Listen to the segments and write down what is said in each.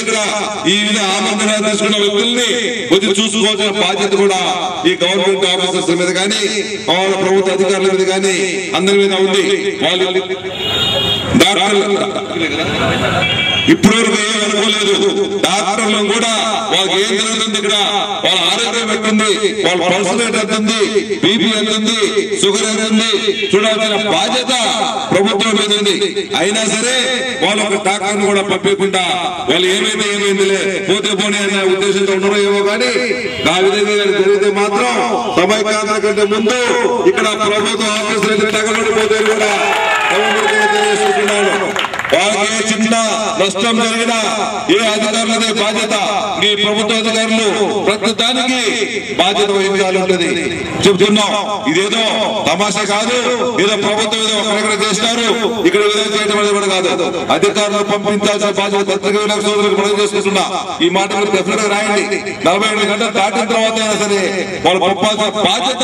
ఇక్కడ ఈ ఆమంత్రణ తీసుకున్న వ్యక్తుల్ని కొద్దిగా చూసుకోవాల్సిన బాధ్యత కూడా ఈ గవర్నమెంట్ ఆఫీసర్స్ మీద కానీ వాళ్ళ ప్రభుత్వ అధికారుల మీద కానీ అందరి మీద ఉంది. వాళ్ళు ఇప్పటివరకు ఏం అనుకోలేదు. డాక్టర్లను కూడా వాళ్ళకి ఏం జరుగుతుంది, ఇక్కడ వాళ్ళ ఆరోగ్యం ఎట్టుంది, వాళ్ళ పల్స్ రేట్ ఎంతుంది, బీపీ ఎంతుంది, షుగర్ ఎంతుంది చూడాల్సిన బాధ్యత ప్రభుత్వం మీద ఉంది. అయినా సరే వాళ్ళు ఒక డాక్టర్ని కూడా పంపించకుండా వాళ్ళు ఏమైందిలే పోతే పోనీ అనే ఉద్దేశంతో ఉండరో ఏమో కానీ ఆ విధంగా జరిగితే మాత్రం సమైక్యాంధ్ర కంటే ముందు ఇక్కడ ప్రభుత్వ ఆఫీసులు తగలబడిపోతే కూడా తెలియజేస్తున్నాను. వాళ్ళకి చిన్న నష్టం జరిగినా ఏ అధికారులదే బాధ్యత, ఈ ప్రభుత్వ అధికారులు ప్రతి దానికి బాధ్యత వహించాలి ఉంటుంది చెప్తున్నాం. ఇదేదో తమాషా కాదు, ఏదో ప్రభుత్వం ఏదో ఒకరిక్కడ చేస్తారు ఇక్కడ విధంగా చేయడం అనేది కాదు. అధికారులు పంపించాల్సిన బాధ్యత పత్రికా సోదరులకు మనం చేసుకుంటున్నా. ఈ మాట డెఫినెట్ గా రాయండి. 48 గంటలు దాటిన తర్వాత అయినా సరే వాళ్ళు పంపాల్సిన బాధ్యత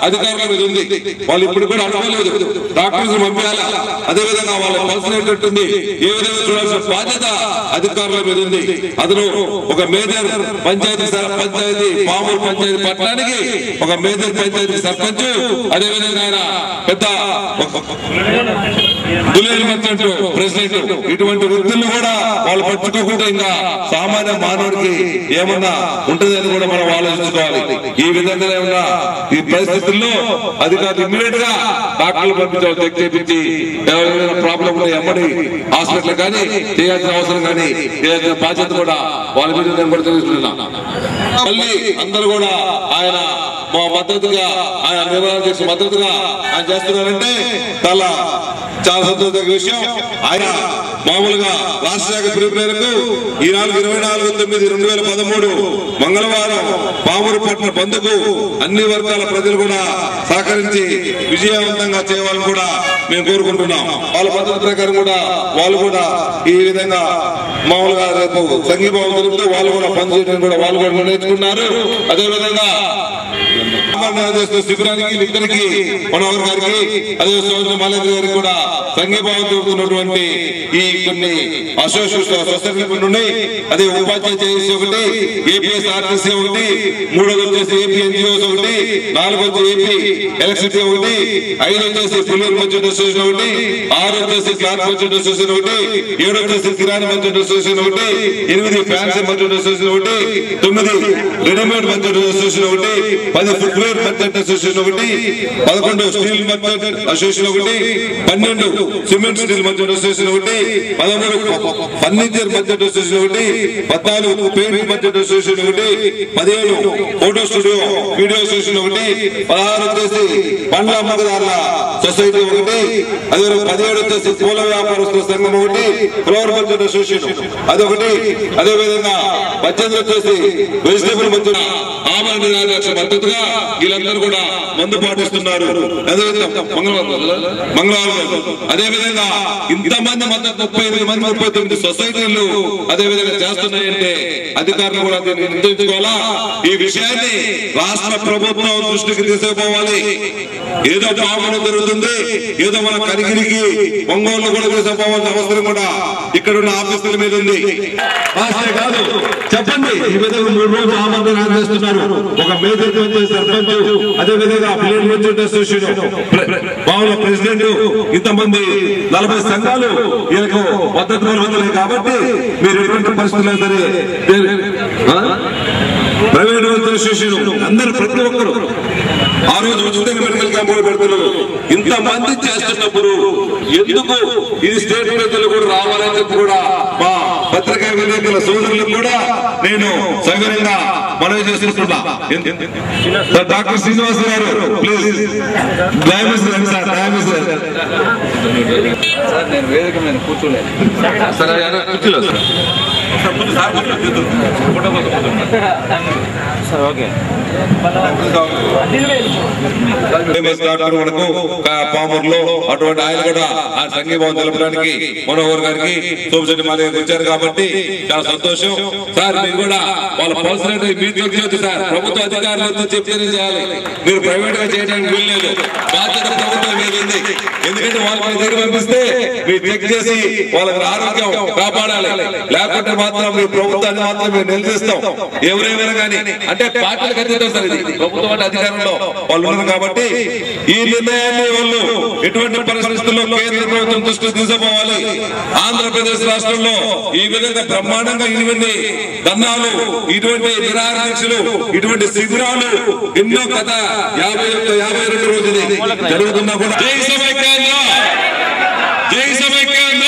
అధికారుల మీద ఉంది. వాళ్ళు ఇప్పుడు కూడా అనుకోలేదు డాక్టర్స్ పంపించాలి. అదేవిధంగా వాళ్ళ పర్సనల్ ఏ విధంగా చూడాల్సిన బాధ్యత అధికారుల మీద ఉంది. అతను ఒక మేజర్ పంచాయతీ పామూరు పంచాయతీ పట్టణానికి ఒక మేజర్ పంచాయతీ సర్పంచ్, అదేవిధంగా ఆయన పెద్ద ప్రెసిడెంట్. ఇటువంటి వ్యక్తులను కూడా వాళ్ళు పట్టుకోకుండా ఇంకా సామాన్య మానవుడికి ఏమన్నా ఉంటుందని కూడా మనం ఆలోచించుకోవాలి. ఈ విధంగా ఉన్న ఈ పరిస్థితుల్లో అధికారులు ఇమ్మీడియట్ గా డాక్టర్లు పంపించాలి, చెక్ చేపించి ఎవరైనా ప్రాబ్లం ఉంటే ఎమ్మడి హాస్పిటల్ కానీ చేయాల్సిన అవసరం కానీ చేయాల్సిన బాధ్యత కూడా వాళ్ళ మీద నేను కూడా తెలుసుకున్నా. మళ్ళీ అందరూ కూడా ఆయన మా మద్దతుగా ఆయన నిర్వహణ చేసే మద్దతుగా ఆయన చేస్తున్నారంటే చాలా సంతోషమైన విషయం. ఆయన మామూలుగా రాష్ట్ర శాఖ పిలుపు మేరకు ఈ 24/9/2013 మంగళవారం పామూరు పట్టణ బంద్కు అన్ని వర్గాల ప్రజలు కూడా సహకరించి విజయవంతంగా చేయాలని కూడా మేము కోరుకుంటున్నాం. వాళ్ళ పద్ధతి ప్రకారం కూడా వాళ్ళు కూడా ఈ విధంగా మామూలుగా రేపు సంఘీభావం జరుగుతూ వాళ్ళు కూడా పనిచేయడం కూడా వాళ్ళు కూడా నేర్చుకున్నారు. అదేవిధంగా శిబిరానికి ఇద్దరికి మనోహర్ గారికి అదే మాలేంద్ర గారికి కూడా సంఘీభావం జరుగుతున్నటువంటి ఈ కొన్ని సొసైటీ నుండి అదే ఉపాధ్యాయ చేసి ఒకటి, ఏపీఎస్ఆర్టీసీ ఒకటి, 3వ వచ్చేసి ఏపీ ఎన్జిఓస్ ఒకటి, 4వ వచ్చి ఏపీ ఎలక్ట్రిసిటీ ఒకటి, 5 వచ్చేసి పుల్లూరు మర్చెంట్ అసోసియేషన్ ఒకటి, 6 వచ్చేసి క్లాత్ మర్చెంట్ అసోసియేషన్ ఒకటి, 7 వచ్చేసి కిరాణా మర్చెంట్ అసోసియేషన్ ఒకటి, 8 ఫ్యాన్సీ మర్చెంట్ అసోసియేషన్ ఒకటి, 9 రెడీమేడ్ మర్చెంట్ అసోసియేషన్ ఒకటి, 10 ఫుట్వేర్ మర్చెంట్ అసోసియేషన్ ఒకటి, 11 స్టీల్ మర్చెంట్ అసోసియేషన్ ఒకటి, 12 సిమెంట్ స్టీల్ మర్చెంట్ అసోసియేషన్ ఒకటి, 13 ఫర్నిచర్ మర్చెంట్ అసోసియేషన్ ఒకటి, 14 పెయింట్ మర్చెంట్ అసోసియేషన్ ఒకటి, 17 ఫోటో స్టూడియో వీడియో అసోసియేషన్ ఒకటి, 16 వచ్చేసి పండ్ల అమ్మకదారుల సొసైటీ ఒకటి, అదే 17 వచ్చేసి పూల వ్యాపారస్తుల సంఘం ఒకటి, ఫ్లవర్ మర్చెంట్ అసోసియేషన్ అదొకటి, అదేవిధంగా 18 వచ్చేసి వెజిటేబుల్ మర్చెంట్ మద్దతుగా వీళ్ళందరూ కూడా మందు పాటిస్తున్నారు. మంగళవారం అదేవిధంగా ఇంతమంది మద్దతు 38 మంది 39 సొసైటీలు అదేవిధంగా చేస్తున్నాయంటే అధికారులు కూడా దీన్ని నిర్ణయించుకోవాలా. ఈ విషయాన్ని రాష్ట్ర ప్రభుత్వం దృష్టికి తీసుకుపోవాలి. ఏదో పాపం జరుగుతుంది, ఏదో మన కనిగిరికి ఒంగోలు కూడా తీసుకుపోవాల్సిన అవసరం కూడా ఇక్కడ ఉన్న ఆఫీసుల మీద ఉంది. కాదు చెప్పండి, ఈ విధంగా 3 రోజులు ఆమంత్రణ చేస్తున్నారు. ఒక మేజర్ సర్పంచ్, అదే విధంగా అసోసియేషన్ మామూలు ప్రెసిడెంట్, ఇంతమంది 40 సంఘాలు వీళ్ళకు మద్దతు పొందలేదు. కాబట్టి మీరు ఎటువంటి పరిస్థితుల్లో సరే ప్రైవేట్ అసోసియేషన్ అందరూ ప్రతి ఒక్కరు ఆ రోజు ఉచితంగా మెడికల్ క్యాంపులు పెడుతున్నారు. ఇంతమంది చేస్తున్నప్పుడు ఎందుకు ఇది స్టేట్ ప్రజలు కూడా రావాలని చెప్పి కూడా మా పత్రికా విలేకరుల సోదరులకు కూడా నేను సౌకర్యంగా మనవి చేస్తున్నా. డాక్టర్ శ్రీనివాస్ గారు ప్లీజ్ నేను వేదిక మీద కూర్చోలేదు. పామూరులో అటువంటి ఆయన కూడా ఆ సంఘీభావం తెలపడానికి మనోహర్ గారికి సోమశెట్టి మాలయ్య వచ్చారు కాబట్టి చాలా సంతోషం. సార్ మీరు కూడా వాళ్ళ పల్స్ రేట్ మీరు చెక్ చేయొచ్చు సార్. ప్రభుత్వ అధికారులతో చెప్తేనే చేయాలి. మీరు ప్రైవేట్ గా చేయడానికి వీల్లేదు. బాధ్యత ప్రభుత్వం మీద ఉంది. ఎందుకంటే వాళ్ళ దగ్గర పంపిస్తే మీరు చెక్ చేసి వాళ్ళకి ఆరోగ్యం కాపాడాలి. లేకపోతే మాత్రం మీ ప్రభుత్వాన్ని మాత్రం మేము నిలదీస్తాం. ఎవరైనా కానీ అంటే పార్టీలకు అతీతం సార్. ఇది ప్రభుత్వం అంటే అధికారంలో వాళ్ళు ఉన్నారు కాబట్టి ఈ నిర్ణయాన్ని వాళ్ళు ఎటువంటి పరిస్థితుల్లో కేంద్ర ప్రభుత్వం దృష్టికి తీసుకుపోవాలి. ఆంధ్రప్రదేశ్ రాష్ట్రంలో ఈ విధంగా బ్రహ్మాండంగా ఇటువంటి ధర్నాలు, ఇటువంటి నిరాహార దీక్షలు, ఇటువంటి శిబిరాలు ఎన్నో గత 52 రోజులు జరుగుతున్నా కూడా జై సమైక్యాంధ్ర, జై సమైక్యాంధ్ర.